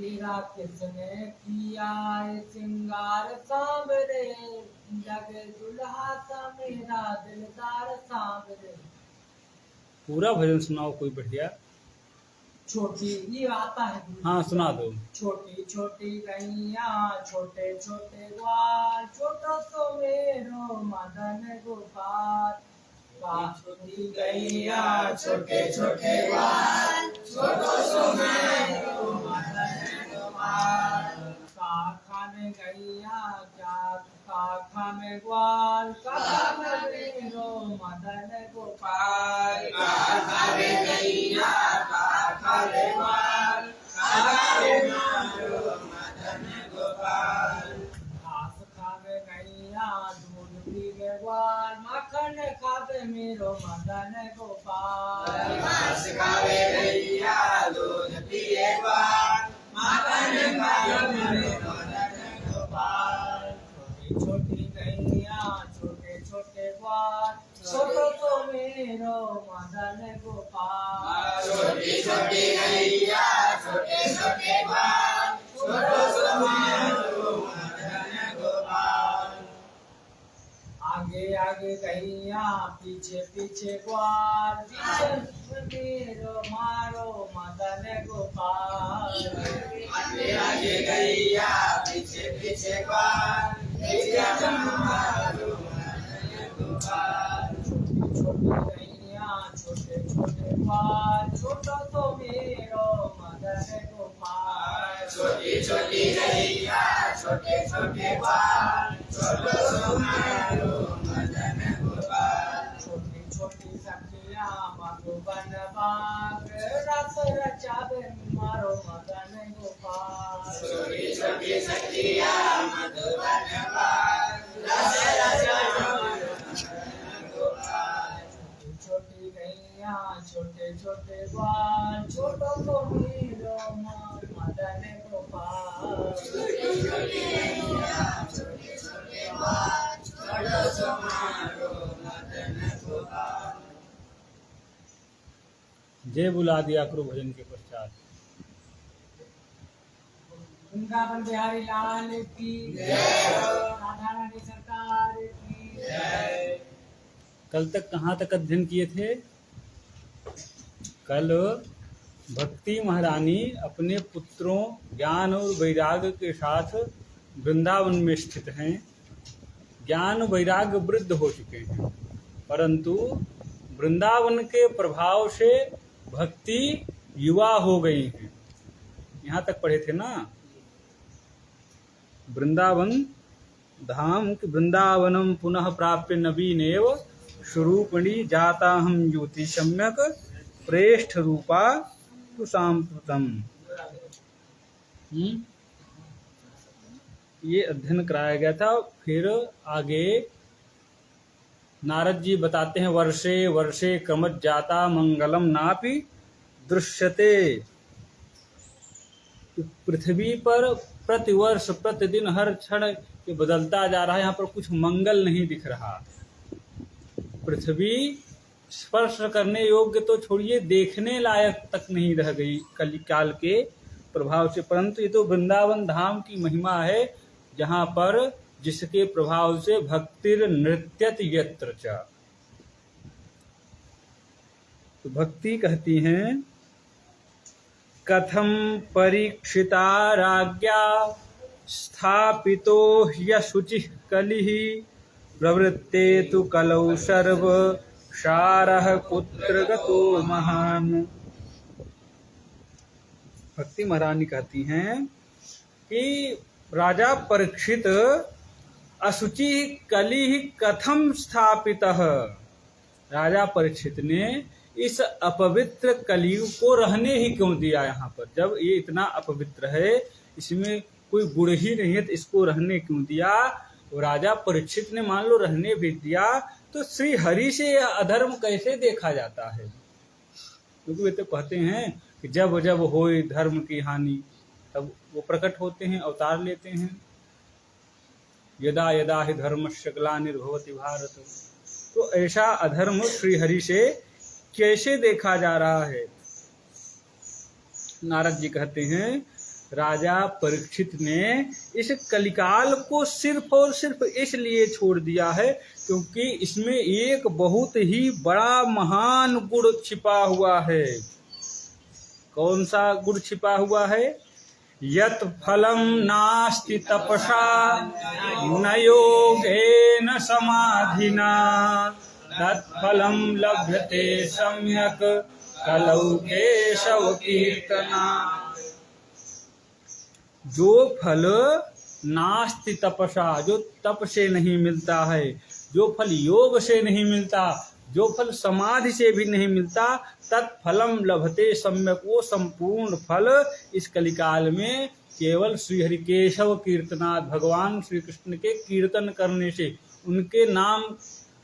तेरा किसने किया है सिंगार सांवरे, लगे दुल्हा सा मेरा दिलदार सांवरे। पूरा भजन सुनाओ कोई बढ़िया। छोटी ये आता है। हाँ सुना दो। छोटी छोटी गैया छोटे छोटे ग्वाल, छोटो सो मेरो मदन गोपाल। छोटी गैया छोटे छोटे ग्वाल, छोटो सो मेरो मदन गोपाल। काखा में गैया क्या काखा में ग्वाल, काखा में मेरो मदन गोपाल। काखा में गैया काखा में ग्वाल, काखा में मेरो मदन गोपाल। घास खावे गैया दूध पीवे ग्वाल, माखन खावे मेरो मदन गोपाल। घास खावे गैया दूध पीवे ग्वाल, माखन खावे मेरो मदन गोपाल। छोटी छोटी गैया छोटे छोटे ग्वाल, छोटो तो मेरो मदन गोपाल। छोटी छोटी गैया छोटे छोटे ग्वाल, छोटो तो मेरो मदन गोपाल। आगे आगे गैया पीछे पीछे ग्वाल, पीछे मेरो मारो मदन गोपाल। आगे आगे गैया पीछे पीछे ग्वाल, पीछे मारो मदन गोपाल। छोटी छोटी गैया छोटे छोटे ग्वाल, छोटो तो मेरो मदन गोपाल। छोटी छोटी गैया छोटे छोटे ग्वाल, छोटो तो मेरो मदन गोपाल। छोटी छोटी सखिया मधुबन बाग, रस रचावे मारो मदन गोपाल। छोटी छोटी सखिया मधुबन बाग, रस रचावे मदन गोपाल। छोटी छोटी गैया छोटे छोटे ग्वाल, छोटो तो मेरो मदन गोपाल। छोटी छोटी गैया छोटे छोटे ग्वाल, छोटो तो मेरो मदन गोपाल। जय बुला दिया करो भजन के पश्चात। वृंदावन बिहारी लाल की जय, राधा रानी सरकार की जय। कल तक कहाँ तक अध्ययन किए थे? कल भक्ति महारानी अपने पुत्रों ज्ञान और वैराग्य के साथ वृंदावन में स्थित हैं। ज्ञान वैराग्य वृद्ध हो चुके हैं, परंतु वृंदावन के प्रभाव से भक्ति युवा हो गई है। यहाँ तक पढ़े थे ना। वृंदावन धाम वृंदावनम पुनः प्राप्य नवीनेव स्वरूपिणी जाता हम युति सम्यक प्रेष्ठ रूपा तु सांप्रतम। ये अध्ययन कराया गया था। फिर आगे नारद जी बताते हैं, वर्षे वर्षे क्रमज् जाता मंगलम नापि दृश्यते। पृथ्वी पर प्रतिवर्ष प्रतिदिन हर क्षण ये बदलता जा रहा है, यहाँ पर कुछ मंगल नहीं दिख रहा। पृथ्वी स्पर्श करने योग्य तो छोड़िए, देखने लायक तक नहीं रह गई कलिकाल के प्रभाव से। परंतु ये तो वृंदावन धाम की महिमा है, जहाँ पर जिसके प्रभाव से भक्तिर नृत्यत यत्र च। तो भक्ति कहती हैं, कथम परीक्षिता राज्ञा स्थापितो ह्यशुचिः कलिः, प्रवृत्ते तु कलौ सर्व शारः पुत्र गतो महान्। भक्ति महारानी कहती हैं कि राजा परीक्षित अशुचि कलिः कथम स्थापितः। राजा परीक्षित ने इस अपवित्र कलियुग को रहने ही क्यों दिया यहाँ पर? जब ये इतना अपवित्र है, इसमें कोई गुण ही नहीं है, तो इसको रहने क्यों दिया? राजा परीक्षित ने मान लो रहने भी दिया, तो श्री हरि से यह अधर्म कैसे देखा जाता है? क्योंकि वे तो कहते हैं कि जब जब होए धर्म की हानि, तब वो प्रकट होते हैं, अवतार लेते हैं। यदा यदा हि धर्मस्य ग्लानिर्भवति भारत। तो ऐसा अधर्म श्री हरि से कैसे देखा जा रहा है? नारद जी कहते हैं राजा परीक्षित ने इस कलिकाल को सिर्फ और सिर्फ इसलिए छोड़ दिया है क्योंकि इसमें एक बहुत ही बड़ा महान गुण छिपा हुआ है। कौन सा गुण छिपा हुआ है? यत् फलम नास्ति तपसा न योगेन समाधिना तत्फलम लभ्यते सम्यक कलौ केशव कीर्तना। जो फल नास्ति तपसा, जो तप से नहीं मिलता है, जो फल योग से नहीं मिलता, जो फल समाधि से भी नहीं मिलता, तत्फलम लभते सम्यक, वो संपूर्ण फल इस कलिकाल में केवल श्री हरिकेशव कीर्तनाथ, भगवान श्री कृष्ण के कीर्तन करने से, उनके नाम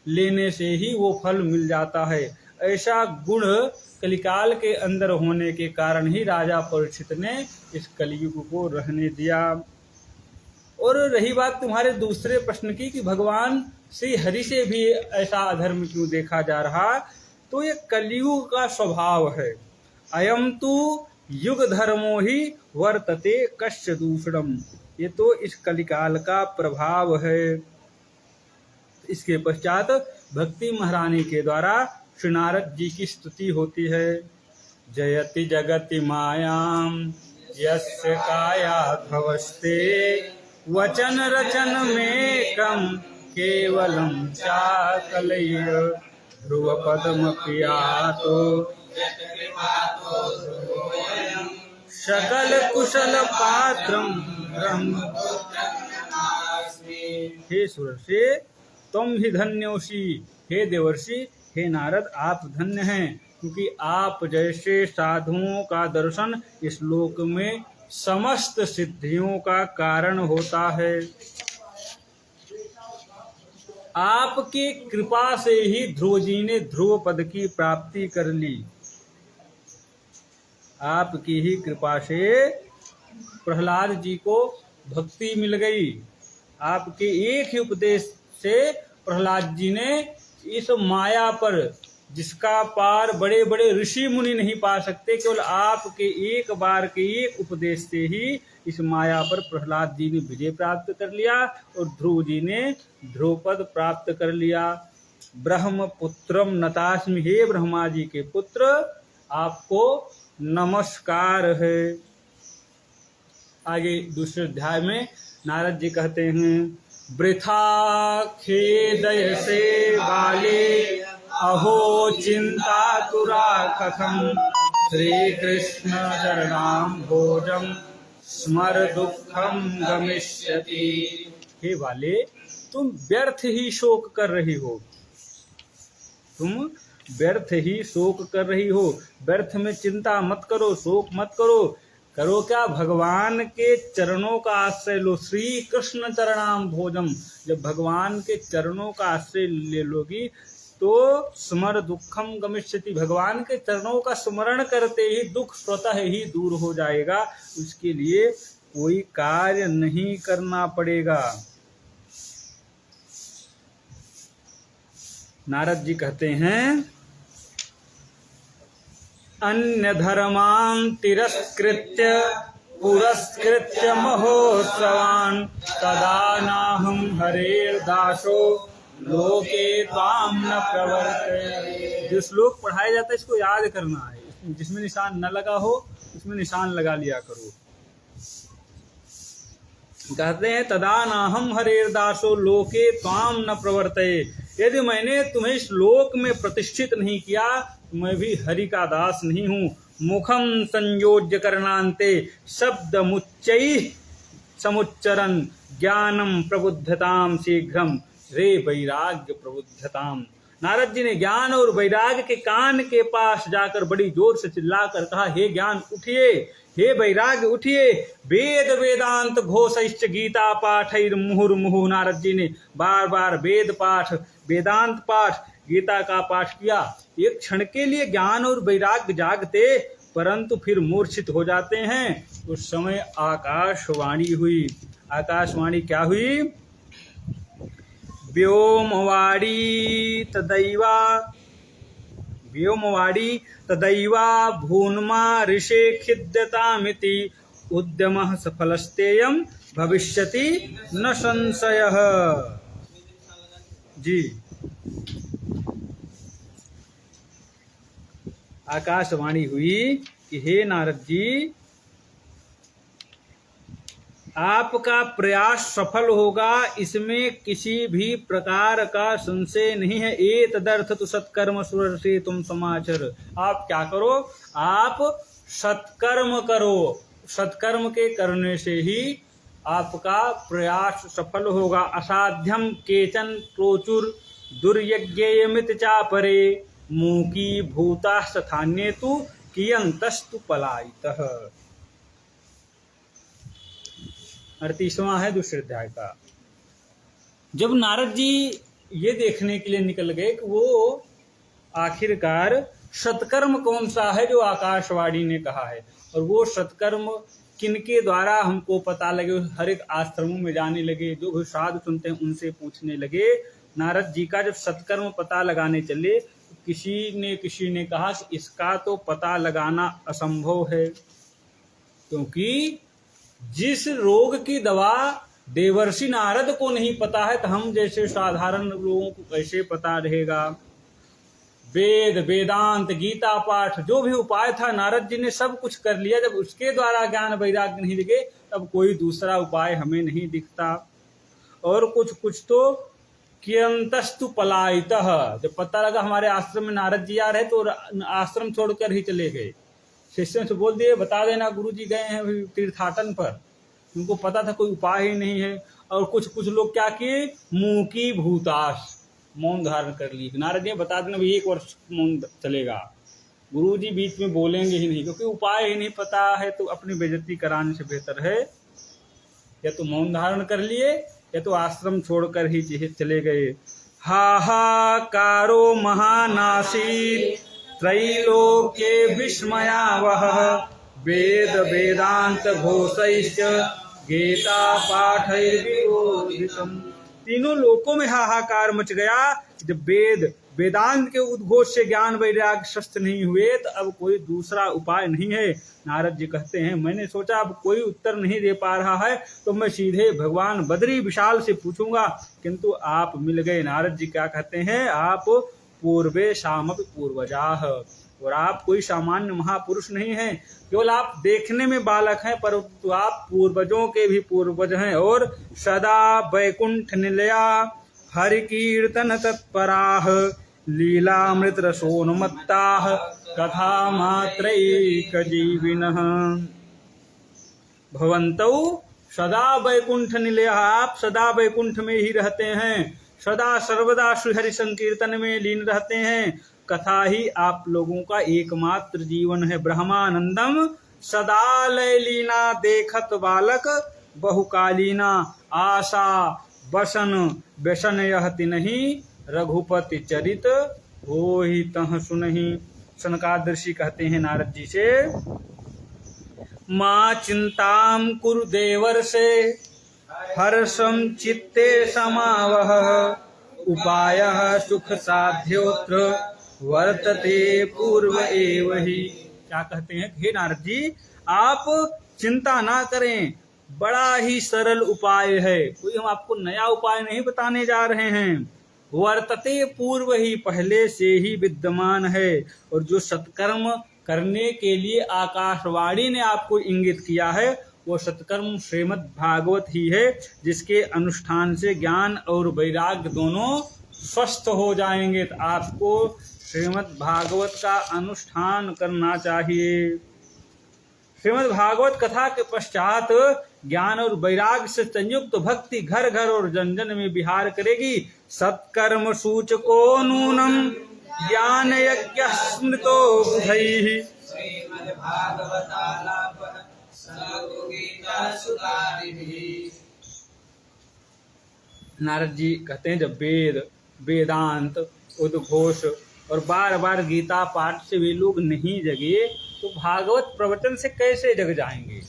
लेने से ही वो फल मिल जाता है। ऐसा गुण कलिकाल के अंदर होने के कारण ही राजा परीक्षित ने इस कलयुग को रहने दिया। और रही बात तुम्हारे दूसरे प्रश्न की कि भगवान श्री हरि से भी ऐसा अधर्म क्यों देखा जा रहा, तो ये कलयुग का स्वभाव है। अयम तु युग धर्मो ही वर्तते कश्य दूषणम, ये तो इस कलिकाल का प्रभाव है। इसके पश्चात भक्ति महारानी के द्वारा श्री नारद जी की स्तुति होती है। जयति जगति मायाम यस्य कायाधवस्ते वचन रचन में कम केवलम चाकलय ध्रुव पद्म पियातो सकल कुशल पात्रम ब्रह्म। हे सुरसे तुम ही धन्योसी, हे देवर्षि, हे नारद आप धन्य हैं, क्योंकि आप जैसे साधुओं का दर्शन इस लोक में समस्त सिद्धियों का कारण होता है। आपकी कृपा से ही ध्रुव जी ने ध्रुव पद की प्राप्ति कर ली। आपकी ही कृपा से प्रहलाद जी को भक्ति मिल गई। आपके एक ही उपदेश से प्रहलाद जी ने इस माया पर, जिसका पार बड़े बड़े ऋषि मुनि नहीं पा सकते, केवल आपके एक बार के एक उपदेश से ही इस माया पर प्रहलाद जी ने विजय प्राप्त कर लिया और ध्रुव जी ने ध्रुवपद प्राप्त कर लिया। ब्रह्मपुत्रम नतास्मि, हे ब्रह्मा जी के पुत्र आपको नमस्कार है। आगे दूसरे अध्याय में नारद जी कहते हैं, वृथा खेदय से बाले अहो चिंता तुरा कथम श्री कृष्ण चरणाम भोजम स्मर दुखम गमिष्यति। हे बाले, तुम व्यर्थ ही शोक कर रही हो, तुम व्यर्थ ही शोक कर रही हो। व्यर्थ में चिंता मत करो, शोक मत करो। करो क्या? भगवान के चरणों का आश्रय लो। श्री कृष्ण चरणाम भोजम, जब भगवान के चरणों का आश्रय ले लोगी तो स्मर दुखम गमिष्यति, भगवान के चरणों का स्मरण करते ही दुख स्वतः ही दूर हो जाएगा। उसके लिए कोई कार्य नहीं करना पड़ेगा। नारद जी कहते हैं, अन्य धर्मान तिरस्कृत्य पुरस्कृत्य महोत्सवान तदा नाहं हरेर्दासो लोके त्वाम न प्रवर्ते। जो श्लोक पढ़ाया जाता है इसको याद करना है, जिसमें निशान न लगा हो उसमें निशान लगा लिया करो। कहते हैं, तदा नाहं हरेर्दासो लोके त्वाम न प्रवर्ते, यदि मैंने तुम्हें इस लोक में प्रतिष्ठित नहीं किया तो मैं भी हरि का दास नहीं हूँ। मुखम संयोज्य करणान्ते शब्द मुच्चैः समुच्चरन् ज्ञानम प्रबुद्धताम शीघ्रम रे वैराग्य प्रबुद्धताम। नारद जी ने ज्ञान और वैराग्य के कान के पास जाकर बड़ी जोर से चिल्लाकर कहा, हे ज्ञान उठिए, हे वैराग्य उठिए। वेद वेदांत घोषैश्च गीता पाठैर मुहुर्मुहुः। नारद जी ने बार बार वेद पाठ, वेदांत पाठ, गीता का पाठ किया। एक क्षण के लिए ज्ञान और वैराग्य जागते परंतु फिर मूर्छित हो जाते हैं। उस समय आकाशवाणी हुई। आकाशवाणी क्या हुई? व्योमवाणी तदैवा भून्मा ऋषे खिद्यतामिति उद्यमः सफलस्तेयं भविष्यति न संशयः। जी, आकाशवाणी हुई कि हे नारद जी, आपका प्रयास सफल होगा, इसमें किसी भी प्रकार का संशय नहीं है। एतदर्थ तो सत्कर्म सुरसे तुम समाचर। आप क्या करो? आप सत्कर्म करो। सत्कर्म के करने से ही आपका प्रयास सफल होगा। असाध्यम केचन प्रोचुर दुर्यज्ञेयमित चापरे मूकी भूता स्थान्ये तु कियंतस्तु पलायितः। 38वां है दूसरे अध्याय का। जब नारद जी ये देखने के लिए निकल गए कि वो आखिरकार सत्कर्म कौन सा है जो आकाशवाणी ने कहा है, और वो सत्कर्म किनके द्वारा हमको पता लगे, हर एक आश्रमों में जाने लगे, जो भी साधु सुनते हैं उनसे पूछने लगे। नारद जी का जब सत्कर्म पता लगाने चले तो किसी ने कहा कि इसका तो पता लगाना असंभव है, क्योंकि जिस रोग की दवा देवर्षि नारद को नहीं पता है तो हम जैसे साधारण लोगों को कैसे पता रहेगा। वेद वेदांत गीता पाठ जो भी उपाय था नारद जी ने सब कुछ कर लिया। जब उसके द्वारा ज्ञान वैराग्य नहीं दिखे तब कोई दूसरा उपाय हमें नहीं दिखता। और कुछ तो कियंतस्तु पलायितः, जब पता लगा हमारे आश्रम में नारद जी आ रहे तो आश्रम छोड़कर ही चले गए। शिष्यों से बोल दिए बता देना गुरु जी गए हैं तीर्थाटन पर, उनको पता था कोई उपाय ही नहीं है। और कुछ लोग क्या किए, मुंह की भूताश, मौन धारण कर ली। नारद जी बता देना भाई 1 वर्ष मौन चलेगा, गुरु जी बीच में बोलेंगे ही नहीं, क्योंकि उपाय ही नहीं पता है तो अपनी बेइज्जती कराने से बेहतर है या तो मौन धारण कर लिए या तो आश्रम छोड़कर ही चले गए। हाहाकारो महानासी त्रैलोक्ये विस्मयावह वेद वेदांत घोषैश्च गीता पाठैर्विरोधितम्। तीनों लोकों में हाहाकार मच गया। जब वेद वेदांत के उद्घोष से ज्ञान वैराग्य शस्त्र नहीं हुए तो अब कोई दूसरा उपाय नहीं है। नारद जी कहते हैं मैंने सोचा अब कोई उत्तर नहीं दे पा रहा है तो मैं सीधे भगवान बद्री विशाल से पूछूंगा, किंतु आप मिल गए। नारद जी क्या कहते हैं, आप पूर्वे शामपि पूर्वजाः, और आप कोई सामान्य महापुरुष नहीं हैं, केवल आप देखने में बालक हैं परंतु आप पूर्वजों के भी पूर्वज हैं। और सदा वैकुंठ निलया हरि कीर्तन तत्पराः लीलामृत रसोन्मत्ताः कथा मात्रैक जीविनः। भवन्तौ सदा वैकुंठ निलया, आप सदा वैकुंठ में ही रहते हैं, सदा सर्वदा श्रीहरि संकीर्तन में लीन रहते हैं। कथा ही आप लोगों का एकमात्र जीवन है। ब्रह्मानंदम सदा लयलीना देखत बालक बहुकालीना आशा बसन व्यसन यह तिनहि रघुपति चरित हो ही तह सुनहि। सनकादिक ऋषि कहते हैं नारद जी से, माँ चिंताम कुरु देवर्षे हर्षम चित्ते समावह उपायः सुख साध्योत्र वर्तते पूर्व एव ही। क्या कहते हैं, हे नारद जी आप चिंता ना करें, बड़ा ही सरल उपाय है, कोई हम आपको नया उपाय नहीं बताने जा रहे हैं। वर्तते पूर्व ही, पहले से ही विद्यमान है। और जो सत्कर्म करने के लिए आकाशवाणी ने आपको इंगित किया है वो सत्कर्म श्रीमद् भागवत ही है, जिसके अनुष्ठान से ज्ञान और वैराग्य दोनों स्वस्थ हो जाएंगे। तो आपको श्रीमद् भागवत का अनुष्ठान करना चाहिए। श्रीमद् भागवत कथा के पश्चात ज्ञान और वैराग्य से संयुक्त भक्ति घर घर और जन जन में विहार करेगी। सत्कर्म सूचको नूनम ज्ञान यज्ञ स्मृतो बुधैः नारद जी कहते हैं जब वेद वेदांत उद्घोष और बार बार गीता पाठ से वे लोग नहीं जगे तो भागवत प्रवचन से कैसे जग जाएंगे,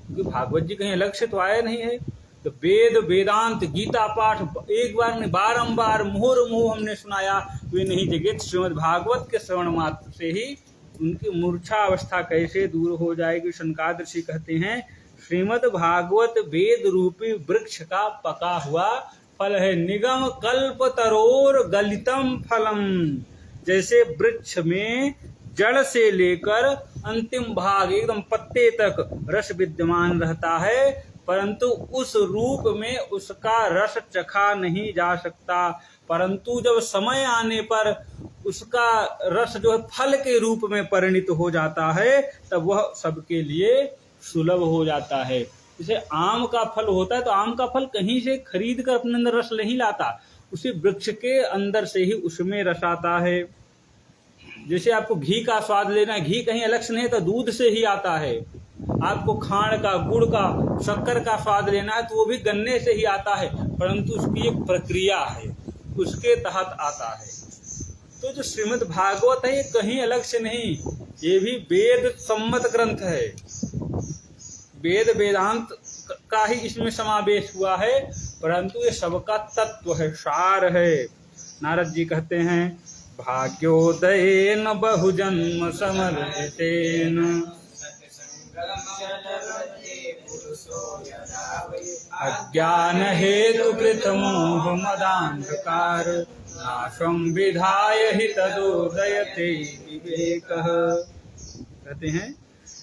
क्योंकि भागवत जी कहीं अलग से तो आया नहीं है। तो वेद वेदांत गीता पाठ एक बार नहीं बारंबार मुहुर मुँह हमने सुनाया वे नहीं जगे। श्रीमद् भागवत के श्रवण मात्र से ही उनकी मूर्छा अवस्था कैसे दूर हो जाएगी। शनकाद ऋषि कहते हैं श्रीमद् भागवत वेद रूपी वृक्ष का पका हुआ फल है। निगम कल्प तरोर गलितम फलम। जैसे वृक्ष में जड़ से लेकर अंतिम भाग एकदम पत्ते तक रस विद्यमान रहता है, परंतु उस रूप में उसका रस चखा नहीं जा सकता। परंतु जब समय आने पर उसका रस जो है फल के रूप में परिणित हो जाता है, तब वह सबके लिए सुलभ हो जाता है। जैसे आम का फल होता है तो आम का फल कहीं से खरीद कर अपने अंदर रस नहीं लाता, उसी वृक्ष के अंदर से ही उसमें रस आता है। जैसे आपको घी का स्वाद लेना है, घी कहीं अलग से नहीं तो दूध से ही आता है। आपको खांड का, गुड़ का, शक्कर का स्वाद लेना है तो वो भी गन्ने से ही आता है, परंतु उसकी एक प्रक्रिया है, उसके तहत आता है। तो जो श्रीमद् भागवत है ये कहीं अलग से नहीं, ये भी वेद सम्मत ग्रंथ है। वेद वेदांत का ही इसमें समावेश हुआ है, परंतु ये सबका तत्व है, सार है। नारद जी कहते हैं भाग्योदयेन बहुजन्म समर्जितेन अज्ञान हेतु कृत मोह मदांधकार नाशम विधाय हि तदोदयते विवेकः। कहते हैं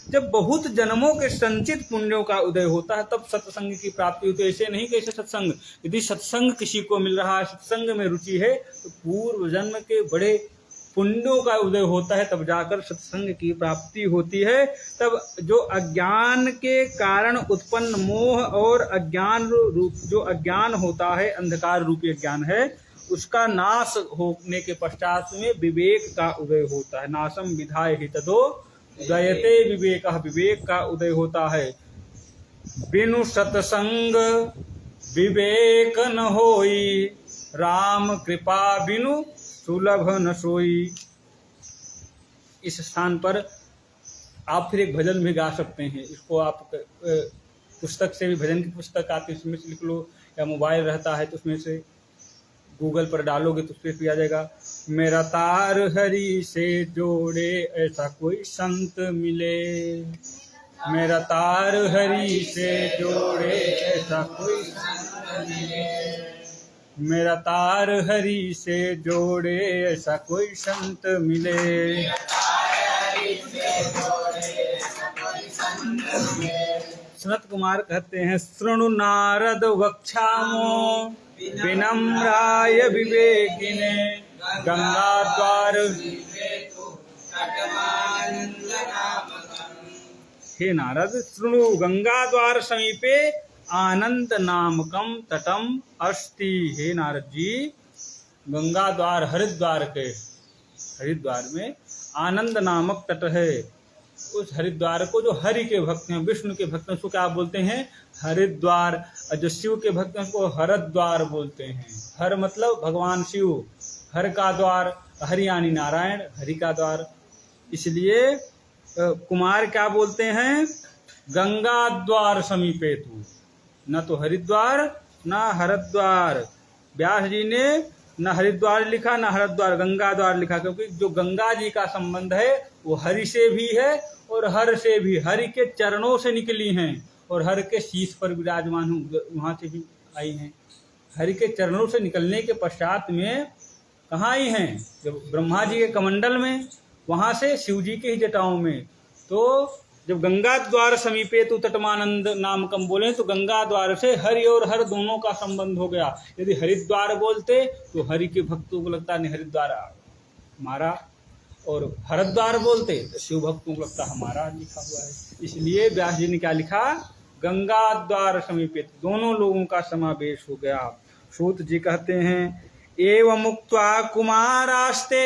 जब बहुत जन्मों के संचित पुण्यों का उदय होता है तब सत्संग की प्राप्ति होती है। ऐसे नहीं कि ऐसे सत्संग, यदि सत्संग किसी को मिल रहा है, सत्संग में रुचि है, तो पूर्व जन्म के बड़े पुण्यों का उदय होता है, तब जाकर सत्संग की प्राप्ति होती है। तब जो अज्ञान के कारण उत्पन्न मोह और अज्ञान रूप जो अज्ञान होता है, अंधकार रूपी अज्ञान है, उसका नाश होने के पश्चात में विवेक का उदय होता है। नाशम विधाय हि तदो उदयते विवेक, विवेक का उदय होता है। बिनु सत्संग विवेक न होई, राम कृपा बिनु सुलभ न सोई। इस स्थान पर आप फिर एक भजन भी गा सकते हैं। इसको आप पुस्तक से भी, भजन की पुस्तक आती है उसमें से लिख लो, या मोबाइल रहता है तो उसमें से गूगल पर डालोगे तो उसमें भी आ जाएगा। मेरा तार हरि से जोड़े ऐसा कोई संत मिले, मेरा तार हरि से जोड़े ऐसा कोई संत मिले, मेरा तार हरि से जोड़े ऐसा कोई संत मिले। सनत कुमार कहते हैं शृणु नारद वक्षामो विनम्राय विवेकिने गंगा द्वार। हे नारद शृणु गंगा द्वार समीपे आनंद नामकम तटम अस्ति। हे नारद जी, गंगा द्वार हरिद्वार के, हरिद्वार में आनंद नामक तट है। उस हरिद्वार को जो हरि के भक्त हैं, विष्णु के भक्त हैं, उसको क्या बोलते हैं? हरिद्वार। और जो शिव के भक्त हैं उसको हरद्वार बोलते हैं। हर मतलब भगवान शिव, हर का द्वार, हरि यानी नारायण, हरि का द्वार। इसलिए कुमार क्या बोलते हैं? गंगा द्वार समीपे तू, न तो हरिद्वार न हरद्वार। व्यास जी ने न हरिद्वार लिखा न हरद्वार, गंगा द्वार लिखा, क्योंकि जो गंगा जी का संबंध है वो हरि से भी है और हर से भी। हरि के चरणों से निकली हैं और हर के शीश पर विराजमान हूँ, वहाँ से भी आई हैं। हरि के चरणों से निकलने के पश्चात में कहाँ आई हैं? जब ब्रह्मा जी के कमंडल में, वहाँ से शिव जी के ही जटाओं में। तो जब गंगा द्वार समीपे तो तटमानंद नाम कम बोले तो गंगा द्वार से हरि और हर दोनों का संबंध हो गया। यदि हरिद्वार बोलते तो हरि के भक्तों को लगता नहीं हरिद्वार हमारा, और हरद्वार बोलते तो शिव भक्तों को लगता हमारा लिखा हुआ है। इसलिए व्यास जी ने क्या लिखा? गंगा द्वार समीपे, दोनों लोगों का समावेश हो गया। सूत जी कहते हैं एवं मुक्त्वा कुमारास्ते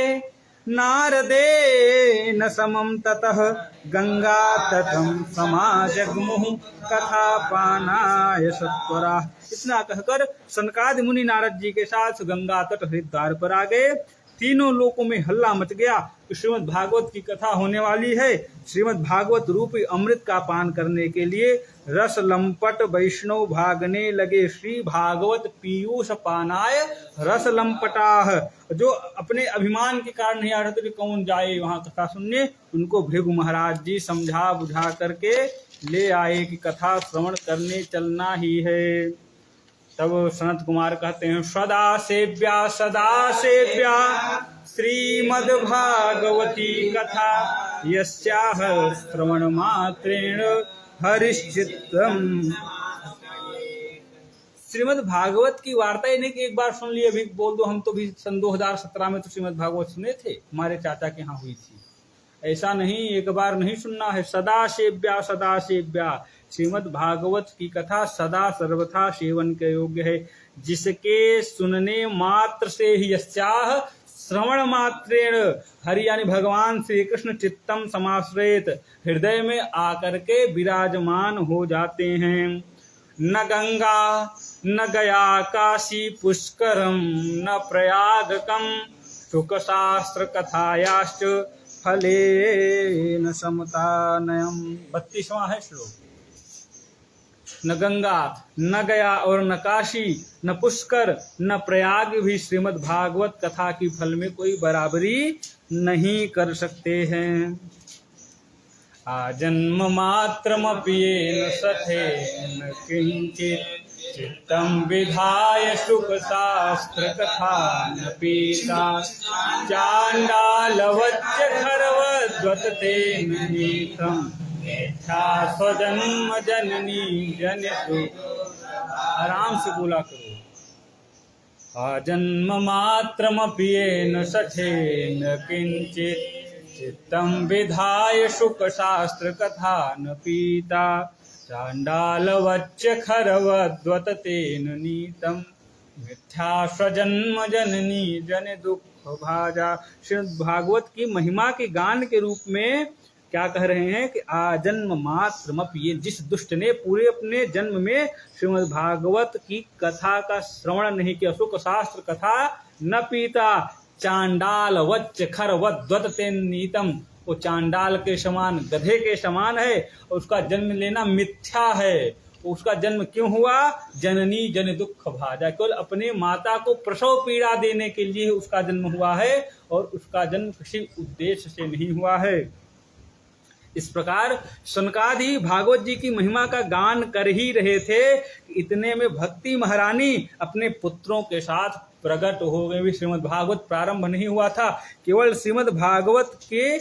नारदे न समम ततः गंगा तटम समाजगमुः कथा पानाय सत्वरा। इतना कहकर सनकादि मुनि नारद जी के साथ गंगा तट हरिद्वार पर आ गए। तीनों लोकों में हल्ला मच गया कि श्रीमद् भागवत की कथा होने वाली है। श्रीमद् भागवत रूपी अमृत का पान करने के लिए रस लंपट वैष्णव भागने लगे। श्री भागवत पीयूष पानाय रस लंपटाह। जो अपने अभिमान के कारण नहीं आ रहे थे कि कौन जाए वहां कथा सुनने, उनको भृगु महाराज जी समझा बुझा करके ले आए कि कथा श्रवण करने चलना ही है। तब सनत कुमार कहते हैं, सदा सेव्या श्रीमद् भागवती कथा यस्याह श्रवण मात्रेण हरिश्चित्तम। श्रीमद् भागवत की वार्ता ही नहीं कि एक बार सुन लिए अभी बोल दो, हम तो भी सन 2017 में तो श्रीमद् भागवत सुने थे, हमारे चाचा के यहाँ हुई थी। ऐसा नहीं, एक बार नहीं सुनना है। सदा सेव्या श्रीमद् भागवत की कथा सदा सर्वथा सेवन के योग्य है। जिसके सुनने मात्र से ही यस्याह श्रवण मात्रेण हरि यानी भगवान श्री कृष्ण चित्तम समाश्रयेत हृदय में आकर के विराजमान हो जाते हैं। न गंगा न गया काशी पुष्करम न प्रयागकम शुक शास्त्र कथायाश्च फले न समतानयम। 32वां है श्लोक। न गंगा न गया और न काशी न पुष्कर न प्रयाग भी श्रीमद् भागवत कथा की फल में कोई बराबरी नहीं कर सकते हैं। आजन्म मात्रमपि येन सखेन किंचित् चित्तं विधाय शुक शास्त्र कथा न पीता चांडालवच्च खरवद्वत तेन नीतम् मिथ्या स्वजन्म जननी जनितु। आराम से बोला करो। आजन्म मात्रमपि येन सखेन किंचित् चित्तं विधाय शुक शास्त्र कथा न पीता चांडालवच्च खरवद्वत तेन नीतम् मिथ्या स्वजन्म जननी जन दुख भाजा। श्रीमद् भागवत की महिमा के गान के रूप में क्या कह रहे हैं कि आजन्म मात्रमपि, ये जिस दुष्ट ने पूरे अपने जन्म में श्रीमद् भागवत की कथा का श्रवण नहीं किया, शुक शास्त्र कथा न पीता चांडाल वच्च खरवद्वत तेन नीतम, वो चांडाल के समान गधे के समान है और उसका जन्म लेना मिथ्या है। उसका जन्म क्यों हुआ? जननी जन दुख भाजा, केवल अपने माता को प्रसव पीड़ा देने के लिए उसका जन्म हुआ है और उसका जन्म किसी उद्देश्य से नहीं हुआ है। इस प्रकार सनकादि भागवत जी की महिमा का गान कर ही रहे थे, इतने में भक्ति महारानी अपने पुत्रों के साथ प्रकट हो गई। श्रीमद् भागवत प्रारंभ नहीं हुआ था, केवल श्रीमद् भागवत के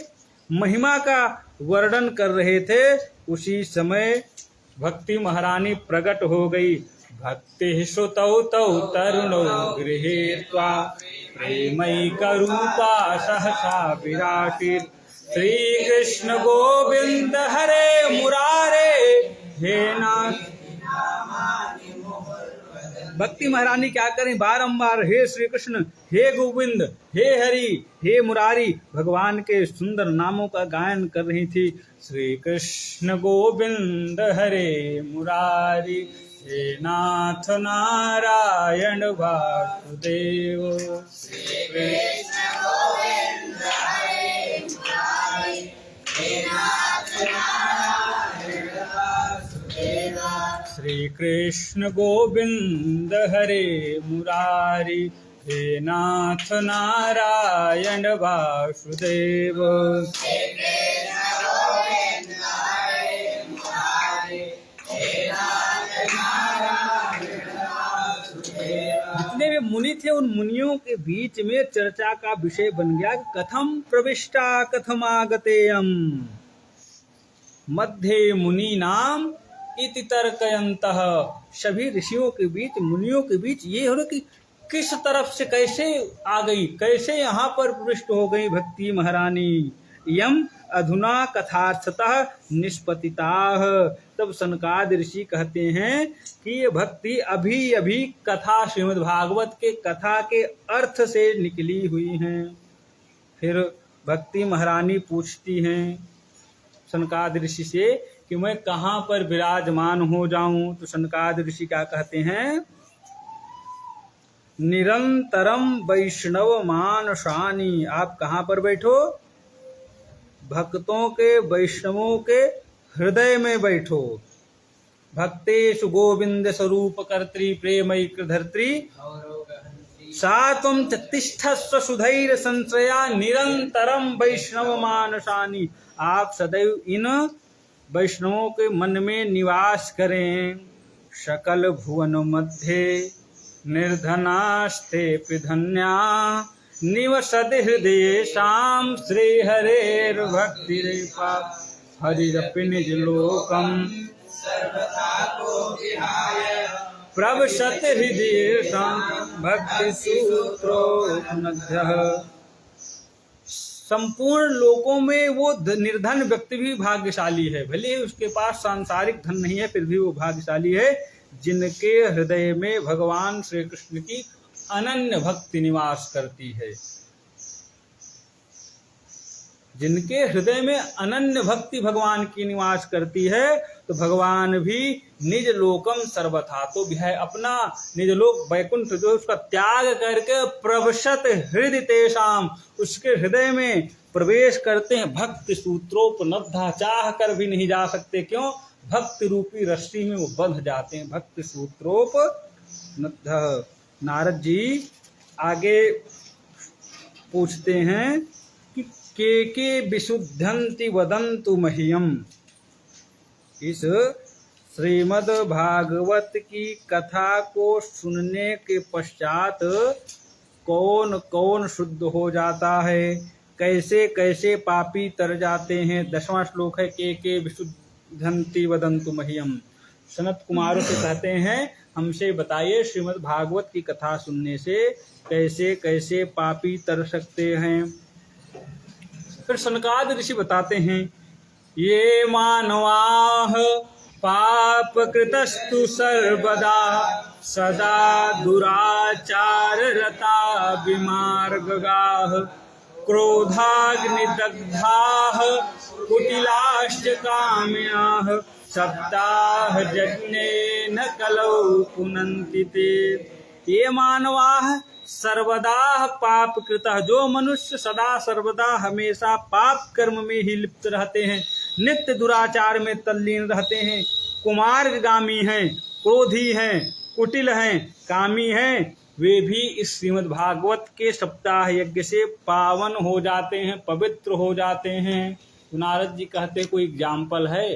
महिमा का वर्णन कर रहे थे। उसी समय भक्ति महारानी प्रकट हो गई। भक्ति श्रुतौ तौ तरुणौ गृहीत्वा प्रेमैकरूपा सहसा विराटिर श्री कृष्ण गोविंद हरे मुरारे हे नाथ। भक्ति महारानी क्या करें, बारंबार हे श्री कृष्ण, हे गोविंद, हे हरि, हे मुरारी भगवान के सुंदर नामों का गायन कर रही थी। श्री कृष्ण गोविंद हरे मुरारी हे नाथ नारायण वासुदेव। श्री कृष्ण गोविंद हरे मुरारी हे नाथ नारायण वासुदेव। श्री कृष्ण गोविंद हरे मुरारी हे नाथ नारायण वासुदेव। जितने भी मुनि थे उन मुनियों के बीच में चर्चा का विषय बन गया, कथम प्रविष्टा कथमागतेयम। मध्य मुनि नाम इति तर्कयन्तः। सभी ऋषियों के बीच, मुनियों के बीच ये हो कि किस तरफ से कैसे आ गई, कैसे यहाँ पर प्रविष्ट हो गई भक्ति महारानी। यम अधुना कथार्थतः निष्पतिताः। तब सनकादि ऋषि कहते हैं कि ये भक्ति अभी अभी कथा, श्रीमद् भागवत के कथा के अर्थ से निकली हुई हैं। फिर भक्ति महारानी पूछती हैं सनकादि ऋषि से कि मैं कहाँ पर विराजमान हो जाऊं। तो सनकादि ऋषि क्या कहते हैं, निरंतरम वैष्णव मानसानि। आप कहाँ पर बैठो? भक्तों के, वैष्णवों के हृदय में बैठो। भक्तेषु गोविंद स्वरूप कर्त्री प्रेमैक धर्त्री सा त्वं च तिष्ठस्व सुधैर्य संश्रया निरंतरम वैष्णव मानसानि। आप सदैव इन वैष्णवों के मन में निवास करें। सकल भुवन मध्य निर्धनास्ते धन्या निवसद हृदयेषां श्री हरेर्भक्तिरेपा हरिरपि निज लोकम प्रवसत हृदयेषां भक्ति सूत्रोपनद्यः। संपूर्ण लोकों में वो निर्धन व्यक्ति भी भाग्यशाली है, भले ही उसके पास सांसारिक धन नहीं है, फिर भी वो भाग्यशाली है जिनके हृदय में भगवान श्री कृष्ण की अनन्य भक्ति निवास करती है। जिनके हृदय में अनन्य भक्ति भगवान की निवास करती है, तो भगवान भी निज लोकम सर्वथा, तो भी है अपना निज लोक वैकुंठ जो उसका त्याग करके प्रवशत हृदय तेषाम, उसके हृदय में प्रवेश करते हैं। भक्ति सूत्रोपनद्धा, चाह कर भी नहीं जा सकते। क्यों? भक्ति रूपी रस्सी में वो बंध जाते हैं। भक्ति सूत्रोपनद्धा। नारद जी आगे पूछते हैं कि के विशुद्धंति वदन्तु मह्यम। इस श्रीमद् भागवत की कथा को सुनने के पश्चात कौन कौन शुद्ध हो जाता है, कैसे कैसे पापी तर जाते हैं। 10वां श्लोक है के विशुद्धंति वदन्तु मह्यम। सनत कुमारों से कहते हैं हमसे बताइए श्रीमद् भागवत की कथा सुनने से कैसे कैसे पापी तर सकते हैं। फिर सनकाद ऋषि बताते हैं ये मानवाः पाप कृतस्तु सर्वदा सदा दुराचार रता विमार्गगाः क्रोधाग्निदग्धाः कुटिलाश्च कामिनाः सप्ताह यज्ञेन कलौ पुनन्ति ते। ये मानवाः सर्वदा पाप कृतः, जो मनुष्य सदा सर्वदा हमेशा पाप कर्म में ही लिप्त रहते हैं, नित्य दुराचार में तल्लीन रहते हैं, कुमार्गगामी हैं, क्रोधी हैं, कुटिल हैं, कामी हैं, वे भी इस श्रीमद् भागवत के सप्ताह यज्ञ से पावन हो जाते हैं, पवित्र हो जाते हैं। तो नारद जी कहते कोई एग्जाम्पल है,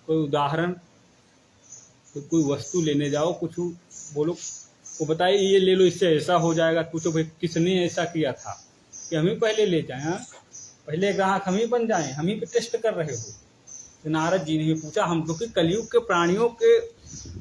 कोई उदाहरण, तो कोई वस्तु लेने जाओ, कुछ बोलो, वो बताइए ये ले लो इससे ऐसा हो जाएगा। पूछो भाई किसने ऐसा किया था कि हम ही पहले ले जाएं, हाँ? पहले ग्राहक हम ही बन जाएं, हम ही पे टेस्ट कर रहे हो। तो नारद जी ने पूछा हमको कि कलयुग के प्राणियों के,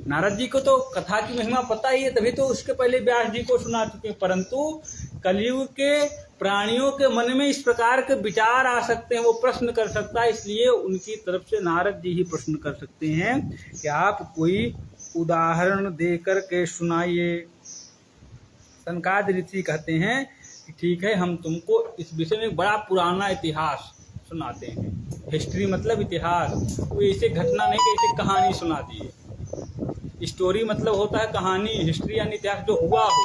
नारद जी को तो कथा की महिमा पता ही है, तभी तो उसके पहले व्यास जी को सुना चुके, परंतु कलयुग के प्राणियों के मन में इस प्रकार के विचार आ सकते हैं, वो प्रश्न कर सकता है, इसलिए उनकी तरफ से नारद जी ही प्रश्न कर सकते हैं कि आप कोई उदाहरण दे करके सुनाइए। सनकाद ऋषि कहते हैं कि ठीक है, हम तुमको इस विषय में बड़ा पुराना इतिहास सुनाते हैं। हिस्ट्री मतलब इतिहास, कोई ऐसे घटना नहीं कि ऐसे कहानी सुना दिए। स्टोरी मतलब होता है कहानी, हिस्ट्री यानी इतिहास जो हुआ हो।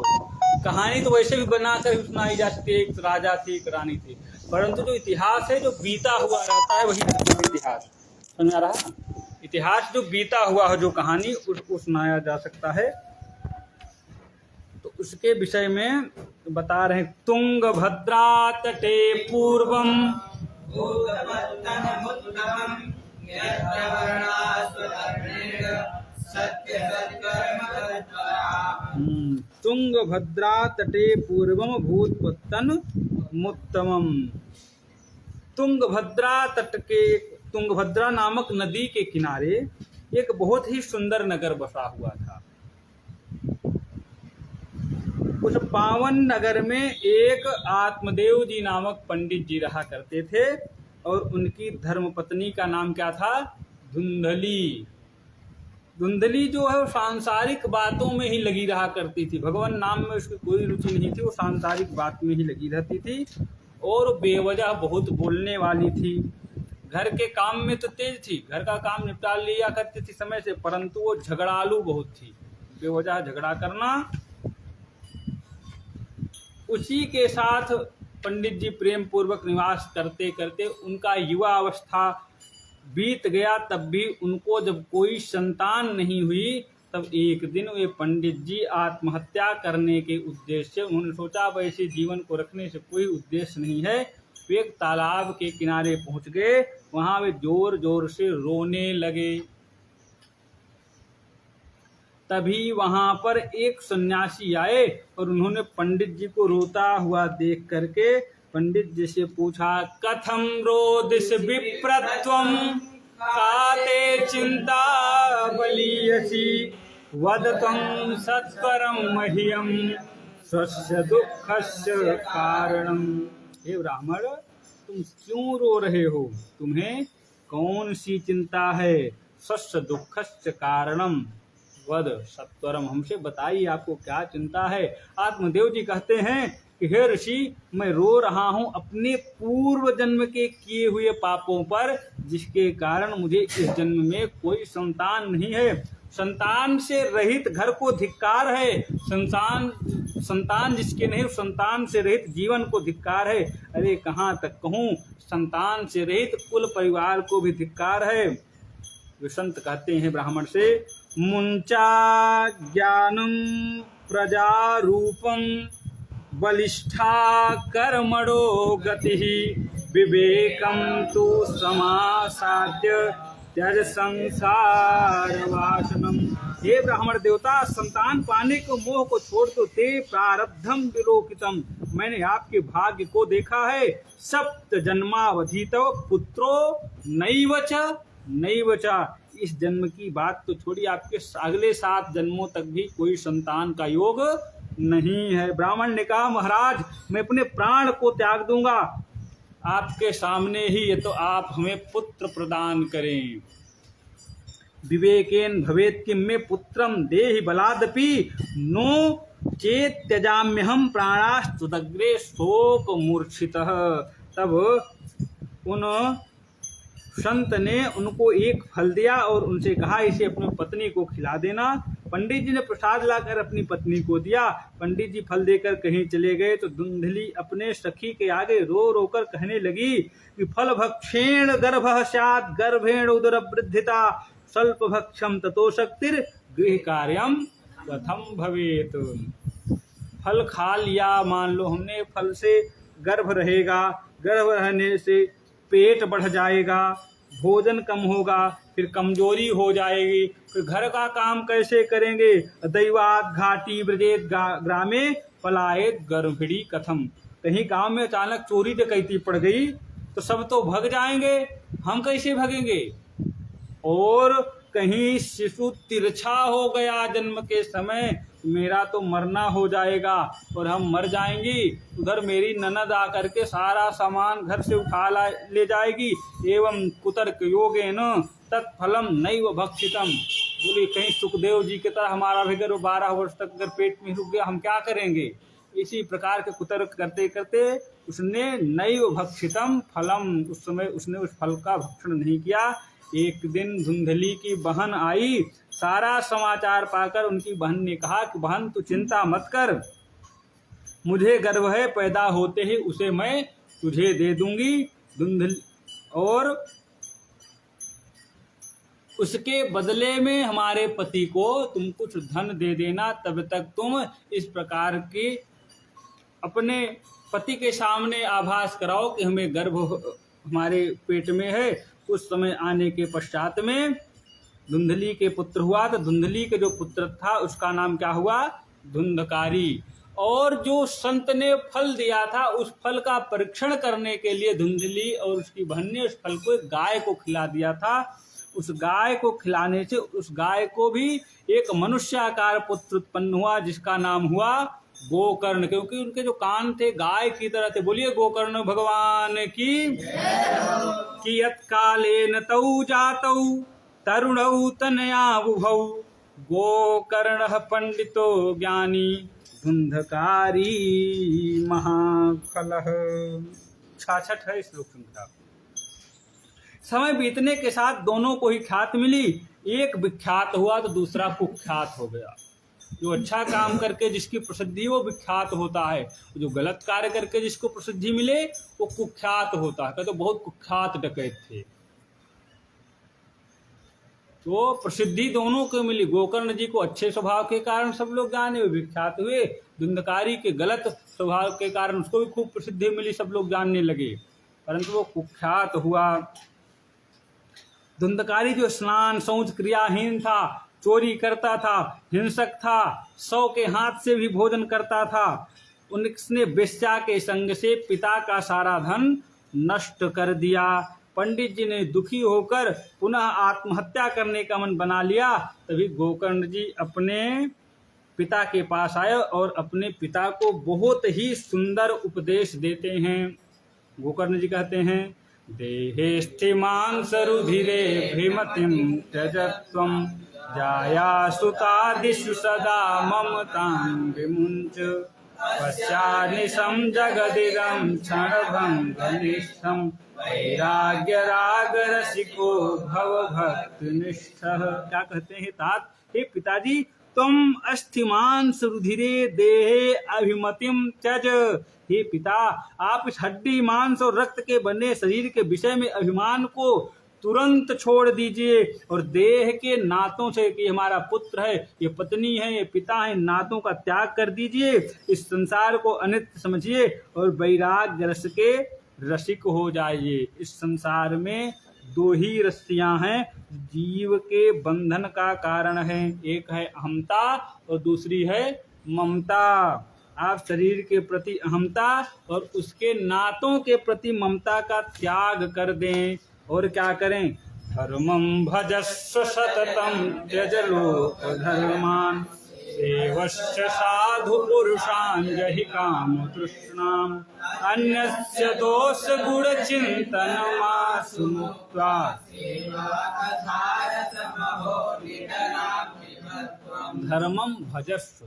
कहानी तो वैसे भी बनाकर सुनाई जा सकती है, एक राजा थी, एक रानी थी, परंतु जो इतिहास है जो बीता हुआ रहता है वही इतिहास। समझ रहा है? इतिहास जो बीता हुआ है, जो कहानी, उसको सुनाया जा सकता है। तो उसके विषय में बता रहे हैं तुंगभद्रा तटे पूर्वम तुंगभद्रा तटे पूर्वम भूतपत्तन मुत्तमम। तुंगभद्रा तट के, तुंगभद्रा नामक नदी के किनारे एक बहुत ही सुंदर नगर बसा हुआ था। उस पावन नगर में एक आत्मदेव जी नामक पंडित जी रहा करते थे और उनकी धर्मपत्नी का नाम क्या था? धुंधली। धुंधली जो है वो सांसारिक बातों में ही लगी रहा करती थी, भगवान नाम में उसकी कोई रुचि नहीं थी, वो सांसारिक बात में ही लगी रहती थी और बेवजह बहुत बोलने वाली थी। घर के काम में तो तेज थी, घर का काम निपटा लिया करती थी समय से, परंतु वो झगड़ालू बहुत थी, बेवजह झगड़ा करना उसी के साथ पंडित जी प्रेम पूर्वक निवास करते करते उनका युवा अवस्था बीत गया, तब भी उनको जब कोई संतान नहीं हुई, तब एक दिन वे पंडित जी आत्महत्या करने के उद्देश्य से उन्होंने सोचा वैसे जीवन को रखने से कोई उद्देश्य नहीं है। वे एक तालाब के किनारे पहुंच गए, वहां वे जोर जोर से रोने लगे। तभी वहां पर एक सन्यासी आए और उन्होंने पंडित जी को रोता हुआ देख करके पंडित जी से पूछा, कथम रोदिस विप्रत्वम काते चिंता बलियसी वदतं सत्वरम मह्यम स्वस्य दुःखस्य कारणम। हे ब्राह्मण, तुम क्यों रो रहे हो? तुम्हें कौन सी चिंता है? स्वस्य दुःखस्य कारणम वद सत्वरम, हमसे बताइए आपको क्या चिंता है। आत्मदेव जी कहते हैं कि हे ऋषि, मैं रो रहा हूं अपने पूर्व जन्म के किए हुए पापों पर, जिसके कारण मुझे इस जन्म में कोई संतान नहीं है। संतान से रहित घर को धिक्कार है, संतान जिसके नहीं, संतान से रहित जीवन को धिक्कार है। अरे कहाँ तक कहूँ, संतान से रहित कुल परिवार को भी धिक्कार है। जो संत कहते हैं ब्राह्मण से, मुंचा ज्ञानम प्रजारूपम बलिष्ठा कर्मणो गति विवेकम तु समासाद्य त्यज संसार वासनम। हे ब्राह्मण देवता, संतान पाने को मोह को छोड़ दो, ते प्रारब्धम विलोकितम। मैंने आपके भाग्य को देखा है। सप्त जन्मावधितो पुत्रो नैवच। इस जन्म की बात तो छोड़िए, आपके अगले 7 जन्मों तक भी कोई संतान का योग नहीं है। ब्राह्मण ने कहा, महाराज मैं अपने प्राण को त्याग दूंगा आपके सामने ही, ये तो आप हमें पुत्र प्रदान करें। विवेकेन भवेत् किम में पुत्रम देहि बलादपि नो चेत त्यजाम्यहम प्राणास्तुदग्रे शोक मूर्छितः। तब उन संत ने उनको एक फल दिया और उनसे कहा, इसे अपनी पत्नी को खिला देना। पंडित जी ने प्रसाद लाकर अपनी पत्नी को दिया। पंडित जी फल देकर कहीं चले गए तो धुंधली अपने सखी के आगे रो रो कर कहने लगी कि फल भक्षेण गर्भः स्यात् गर्भेण उदर वृद्धिता स्वल्प भक्षम ततो शक्तिर गृह कार्यम कथम भवेत। फल खा लिया, मान लो हमने, फल से गर्भ रहेगा, गर्भ रहने से पेट बढ़ जाएगा, भोजन कम होगा, फिर कमजोरी हो जाएगी, फिर घर का काम कैसे करेंगे। दैवात घाटी ब्रजेत ग्रामे पलायत गर्भिणी कथम। कहीं गांव में अचानक चोरी डकैती पड़ गई तो सब तो भग जाएंगे, हम कैसे भगेंगे। और कहीं शिशु तिरछा हो गया जन्म के समय, मेरा तो मरना हो जाएगा और हम मर जाएंगी। उधर मेरी ननद आकर के सारा सामान घर से उठा ले जाएगी। एवं कुतर्क योगेन तत्फलम नैव भक्षितम। बोली कहीं सुखदेव जी की तरह हमारा भी अगर 12 वर्ष तक अगर पेट में रुक गया, हम क्या करेंगे। इसी प्रकार के कुतर्क करते करते उसने नैव भक्षितम फलम, उस समय उसने उस फल का भक्षण नहीं किया। एक दिन धुंधली की बहन आई, सारा समाचार पाकर उनकी बहन ने कहा कि बहन तू चिंता मत कर, मुझे गर्व है, पैदा होते ही उसे मैं तुझे दे दूंगी। धुंधली और उसके बदले में हमारे पति को तुम कुछ धन दे देना, तब तक तुम इस प्रकार की अपने पति के सामने आभास कराओ कि हमें गर्भ हमारे पेट में है। उस समय आने के पश्चात में धुंधली के पुत्र हुआ। तो धुंधली के जो पुत्र था उसका नाम क्या हुआ, धुंधकारी। और जो संत ने फल दिया था उस फल का परीक्षण करने के लिए धुंधली और उसकी बहन ने उस फल को एक गाय को खिला दिया था। उस गाय को खिलाने से उस गाय को भी एक मनुष्याकार पुत्र उत्पन्न हुआ, जिसका नाम हुआ गोकर्ण, क्योंकि उनके जो कान थे गाय की तरह थे। बोलिए गोकर्ण भगवान की। कियत् कालेन तौ जातौ तरुणौ तनया बुभौ गोकर्णः पंडितो ज्ञानी धुंधकारी महाफलः। 66 है श्लोक संख्या। समय बीतने के साथ दोनों को ही ख्यात मिली। एक विख्यात हुआ तो दूसरा कुख्यात हो गया। जो अच्छा काम करके जिसकी प्रसिद्धि वो विख्यात होता है, जो गलत कार्य करके जिसको प्रसिद्धि मिले वो कुख्यात होता है। तो बहुत कुख्यात डकैत थे। तो प्रसिद्धि दोनों को मिली। गोकर्ण जी को अच्छे स्वभाव के कारण सब लोग जाने, वे विख्यात हुए। धुंधकारी के गलत स्वभाव के कारण उसको भी खूब प्रसिद्धि मिली, सब लोग जानने लगे, परंतु वो कुख्यात हुआ। धुंधकारी जो स्नान शौच क्रियाहीन था, चोरी करता था, हिंसक था, 100 के हाथ से भी भोजन करता था, उसने वेश्या के संग से पिता का सारा धन नष्ट कर दिया। पंडित जी ने दुखी होकर पुनः आत्महत्या करने का मन बना लिया। तभी गोकर्ण जी अपने पिता के पास आए और अपने पिता को बहुत ही सुंदर उपदेश देते हैं। गोकर्ण जी कहते हैं, देहे स्थिमांसरुधिरे भीमतिं त्यजत्वं जाया सुतादिषु सदा ममतां विमुञ्च पश्चानिशं जगदिदं क्षणभङ्गनिष्ठं वैराग्य राग रसिको भव भक्तनिष्ठः। क्या कहते हैं तात, हे पिताजी, तुम अस्थिमांस रुधिरे देहे अभिमतिम त्यज। हे पिता, आप इस हड्डी मांस और रक्त के बने शरीर के विषय में अभिमान को तुरंत छोड़ दीजिए और देह के नातों से, कि हमारा पुत्र है, ये पत्नी है, ये पिता है, नातों का त्याग कर दीजिए। इस संसार को अनित्य समझिए और वैराग्य रस के रसिक हो जाइए। इस संसार में 2 ही रस्सियां हैं जीव के बंधन का कारण है, एक है अहमता और दूसरी है ममता। आप शरीर के प्रति अहमता और उसके नातों के प्रति ममता का त्याग कर दें। और क्या करें, धर्मं भजस्व सततं त्यज लोक धर्मान् देवश्च साधु पुरुषान् जहि काम तृष्णाम् अन्यस्य दोष गुण चिंतन मासु मुक्त्वा। धर्मं भजस्व,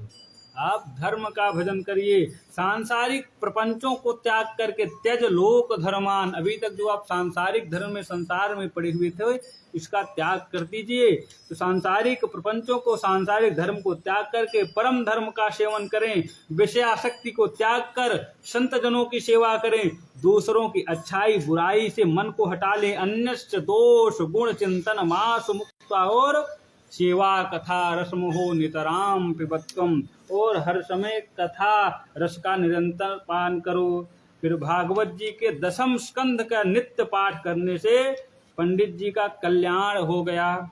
आप धर्म का भजन करिए, सांसारिक प्रपंचों को त्याग करके। त्यज लोक धर्मान, अभी तक जो आप सांसारिक धर्म में संसार में पड़े हुए थे इसका त्याग कर दीजिए। तो सांसारिक प्रपंचों को, सांसारिक धर्म को त्याग करके परम धर्म का सेवन करें। विषयासक्ति को त्याग कर संत जनों की सेवा करें। दूसरों की अच्छाई बुराई से मन को हटा लें। अन्यस्य दोष गुण चिंतन मासु मुक्त्वा, और सेवा कथा रसमोहो नितराम पिबत्वम, और हर समय कथा रस का निरंतर पान करो। फिर भागवत जी के 10वें स्कंध का नित्य पाठ करने से पंडित जी का कल्याण हो गया।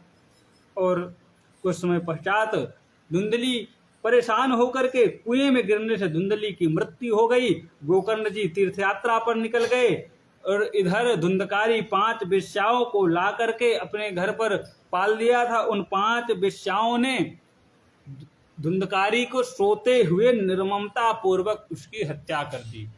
और कुछ समय पश्चात धुंधली परेशान होकर के कुएं में गिरने से धुंधली की मृत्यु हो गई। गोकर्ण जी तीर्थ यात्रा पर निकल गए और इधर धुंधकारी 5 वेश्याओं को ला करके अपने घर पर पाल दिया था। उन 5 वेश्याओं ने धुंधकारी को सोते हुए निर्ममता पूर्वक उसकी हत्या कर दी।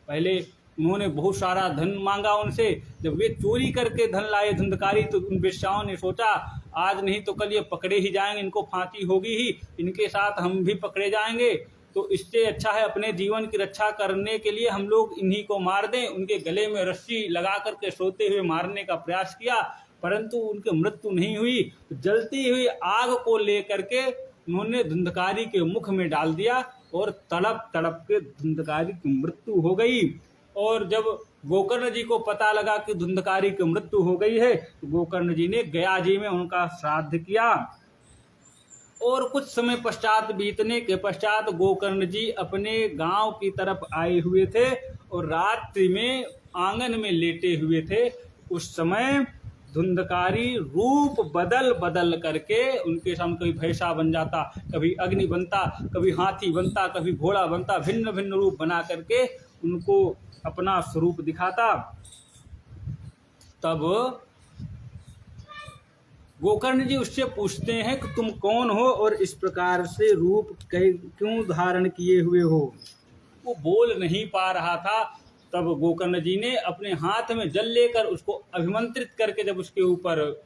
पहले उन्होंने बहुत सारा धन मांगा उनसे। जब वे चोरी करके धन लाए धुंधकारी, तो उन वेश्याओं ने सोचा आज नहीं तो कल ये पकड़े ही जाएंगे, इनको फांसी होगी ही, इनके साथ हम भी पकड़े जाएंगे। तो इससे अच्छा है अपने जीवन की रक्षा करने के लिए हम लोग इन्हीं को मार दें। उनके गले में रस्सी लगा करके सोते हुए मारने का प्रयास किया, परंतु उनकी मृत्यु नहीं हुई। जलती हुई आग को लेकर के उन्होंने धुंधकारी के मुख में डाल दिया और तड़प तड़प के धुंधकारी की मृत्यु हो गई। और जब गोकर्ण जी को पता लगा कि धुंधकारी की मृत्यु हो गई है, तो गोकर्ण जी ने गया जी में उनका श्राद्ध किया। और कुछ समय पश्चात बीतने के पश्चात गोकर्ण जी अपने गांव की तरफ आए हुए थे और रात्रि में आंगन में लेटे हुए थे। उस समय धुंधकारी रूप बदल बदल करके उनके सामने कभी भैंसा बन जाता, कभी अग्नि बनता, कभी हाथी बनता, कभी घोड़ा बनता, भिन्न भिन्न रूप बना करके उनको अपना स्वरूप दिखाता। तब गोकर्ण जी उससे पूछते हैं कि तुम कौन हो और इस प्रकार से रूप क्यों धारण किए हुए हो। वो बोल नहीं पा रहा था। तब गोकर्ण जी ने अपने हाथ में जल लेकर उसको अभिमंत्रित करके जब उसके ऊपर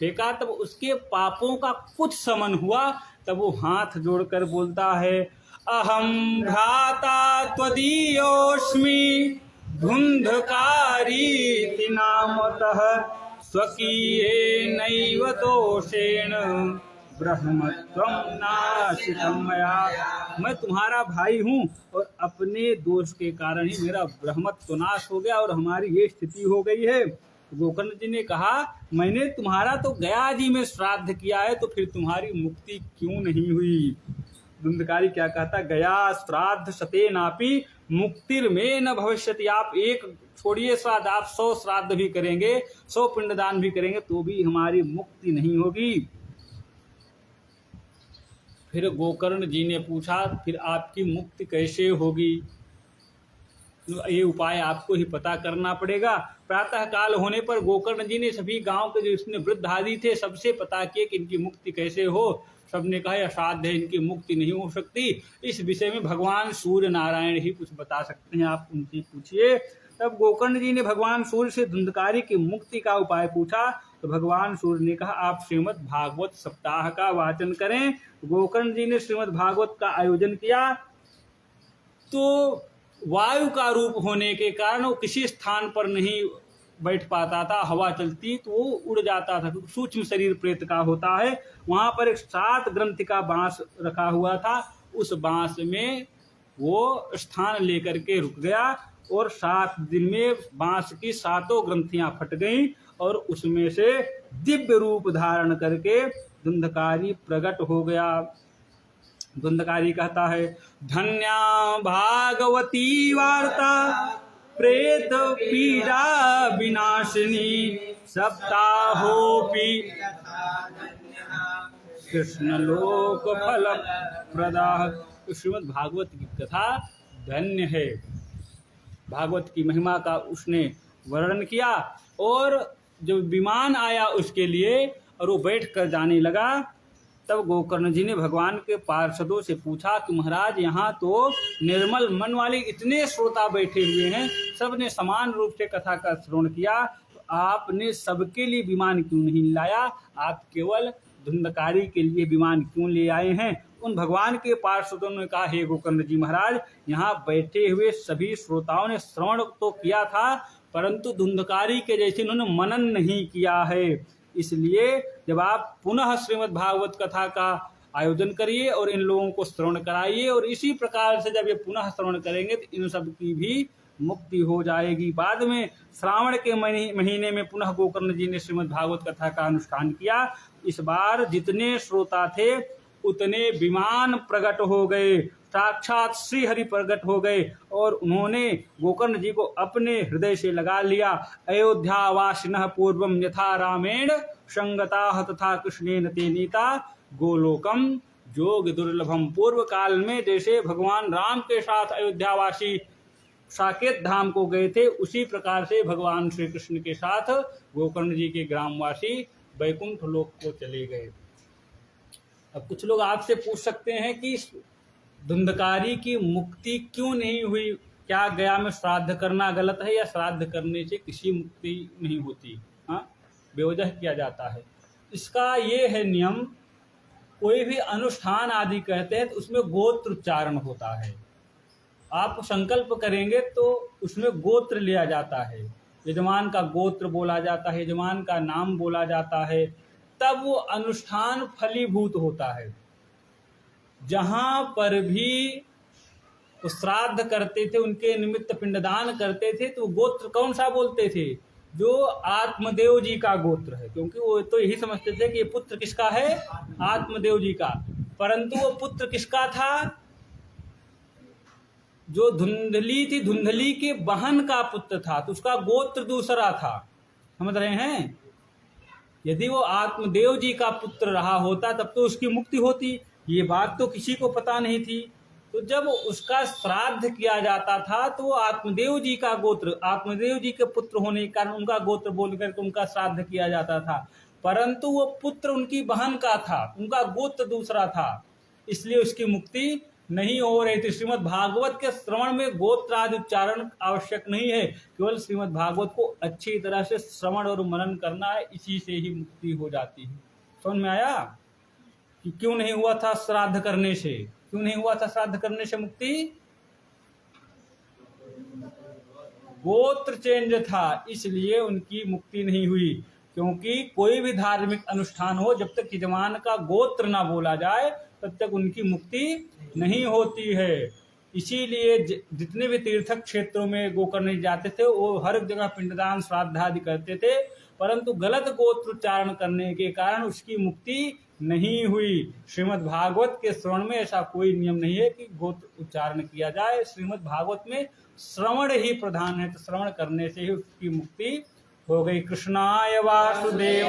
फेंका, तब उसके पापों का कुछ शमन हुआ। तब वो हाथ जोड़कर बोलता है, अहम भ्राता त्वदीयोऽस्मि धुंधकारीति नामतः स्वकीयेनैव दोषेण ब्रह्मत्वं नाशितं मया। मैं तुम्हारा भाई हूँ और अपने दोष के कारण ही मेरा ब्रह्मत्व नाश हो गया और हमारी ये स्थिति हो गई है। गोकर्ण जी ने कहा, मैंने तुम्हारा तो गया जी में श्राद्ध किया है, तो फिर तुम्हारी मुक्ति क्यों नहीं हुई? धुंधकारी क्या कहता, गया श्राद्ध शते नापि मुक्तिर्मे न भविष्यति। आप एक छोड़िए श्राद्ध, आप 100 श्राद्ध भी करेंगे, 100 पिंडदान भी करेंगे, तो भी हमारी मुक्ति नहीं होगी। फिर गोकर्ण जी ने पूछा, फिर आपकी मुक्ति कैसे होगी? ये उपाय आपको ही पता करना पड़ेगा। प्रातः काल होने पर गोकर्ण जी ने सभी गांव के जो इसमें वृद्ध आदि थे सबसे पता किए कि इनकी मुक्ति कैसे हो। सबने कहा असाध्य है, इनकी मुक्ति नहीं हो सकती। इस विषय में भगवान सूर्य नारायण ही कुछ बता सकते हैं, आप उनसे पूछिए। तब गोकर्ण जी ने भगवान सूर्य से धुंधकारी की मुक्ति का उपाय पूछा, तो भगवान सूर्य ने कहा, आप श्रीमद् भागवत सप्ताह का वाचन करें। गोकर्ण जी ने श्रीमद् भागवत का आयोजन किया, तो वायु का रूप होने के कारण वो किसी स्थान पर नहीं बैठ पाता था, हवा चलती तो वो उड़ जाता था, क्योंकि सूक्ष्म शरीर प्रेत का होता है। वहां पर एक 7 ग्रंथि का बांस रखा हुआ था, उस बांस में वो स्थान लेकर के रुक गया और 7 दिन में बांस की 7 ग्रंथियां फट गईं और उसमें से दिव्य रूप धारण करके धुंधकारी प्रकट हो गया। धुंधकारी कहता है, धन्या भागवती वार्ता प्रेत पीड़ा विनाशिनी सप्ताहोपि कृष्ण लोक फल प्रदा। श्रीमद् भागवत की कथा धन्य है। भागवत की महिमा का उसने वर्णन किया और जब विमान आया उसके लिए और वो बैठ कर जाने लगा, तब गोकर्ण जी ने भगवान के पार्षदों से पूछा कि महाराज, यहाँ तो निर्मल मन वाले इतने श्रोता बैठे हुए हैं, सबने समान रूप से कथा का श्रवण किया, तो आपने सबके लिए विमान क्यों नहीं लाया? आप केवल धुंधकारी के लिए विमान क्यों ले आए हैं? उन भगवान के पार्षदों ने कहा, हे गोकर्ण जी महाराज, यहाँ बैठे हुए सभी श्रोताओं ने श्रवण तो किया था, परंतु धुंधकारी के जैसे उन्होंने मनन नहीं किया है। इसलिए जब आप पुनः श्रीमद् भागवत कथा का आयोजन करिए और इन लोगों को श्रवण कराइए, और इसी प्रकार से जब ये पुनः श्रवण करेंगे तो इन सब की भी मुक्ति हो जाएगी। बाद में श्रावण के महीने में पुनः गोकर्ण जी ने श्रीमद् भागवत कथा का अनुष्ठान किया। इस बार जितने श्रोता थे उतने विमान प्रकट हो गए, साक्षात श्री हरि प्रकट हो गए और उन्होंने गोकर्ण जी को अपने हृदय से लगा लिया। अयोध्यावासिनः पूर्वम यथा रामेण संगताः तथा कृष्णेन ते नीता गोलोकम जोग दुर्लभम। पूर्व काल में जैसे भगवान राम के साथ अयोध्यावासी साकेत धाम को गए थे, उसी प्रकार से भगवान श्री कृष्ण के साथ गोकर्ण जी के ग्रामवासी वैकुंठ लोक को चले गए। अब कुछ लोग आपसे पूछ सकते हैं कि धुंधकारी की मुक्ति क्यों नहीं हुई? क्या गया में श्राद्ध करना गलत है या श्राद्ध करने से किसी मुक्ति नहीं होती? हाँ, बेवजह किया जाता है। इसका ये है नियम, कोई भी अनुष्ठान आदि कहते हैं तो उसमें गोत्र उच्चारण होता है। आप संकल्प करेंगे तो उसमें गोत्र लिया जाता है, यजमान का गोत्र बोला जाता है, यजमान का नाम बोला जाता है, तब वो अनुष्ठान फलीभूत होता है। जहां पर भी श्राद्ध करते थे, उनके निमित्त पिंडदान करते थे, तो गोत्र कौन सा बोलते थे? जो आत्मदेव जी का गोत्र है, क्योंकि वो तो यही समझते थे कि ये पुत्र किसका है? आत्मदेव जी का। परंतु वो पुत्र किसका था? जो धुंधली थी, धुंधली के बहन का पुत्र था, तो उसका गोत्र दूसरा था। समझ रहे हैं? यदि वो आत्मदेव जी का पुत्र रहा होता तब तो उसकी मुक्ति होती। ये बात तो किसी को पता नहीं थी। तो जब उसका श्राद्ध किया जाता था तो वो आत्मदेव जी का गोत्र, आत्मदेव जी के पुत्र होने के कारण उनका गोत्र बोल करके उनका श्राद्ध किया जाता था। परंतु वो पुत्र उनकी बहन का था, उनका गोत्र दूसरा था, इसलिए उसकी मुक्ति नहीं हो रही थी। श्रीमद् भागवत के श्रवण में गोत्र आदि उच्चारण आवश्यक नहीं है, केवल श्रीमद् भागवत को अच्छी तरह से श्रवण और मनन करना है, इसी से ही मुक्ति हो जाती है। समझ में आया कि क्यों नहीं हुआ था श्राद्ध करने से? क्यों नहीं हुआ था श्राद्ध करने से मुक्ति? गोत्र चेंज था, इसलिए उनकी मुक्ति नहीं हुई। क्योंकि कोई भी धार्मिक अनुष्ठान हो, जब तक यजमान का गोत्र ना बोला जाए तब तक उनकी मुक्ति नहीं होती है। इसीलिए जितने भी तीर्थक क्षेत्रों में गोकर्ण जाते थे वो हर जगह पिंडदान श्राद्ध आदि करते थे, परंतु गलत गोत्र उच्चारण करने के कारण उसकी मुक्ति नहीं हुई। श्रीमद् भागवत के श्रवण में ऐसा कोई नियम नहीं है कि गोत्र उच्चारण किया जाए। श्रीमद् भागवत में श्रवण ही प्रधान है, तो श्रवण करने से ही उसकी मुक्ति हो गई। कृष्णाय वासुदेव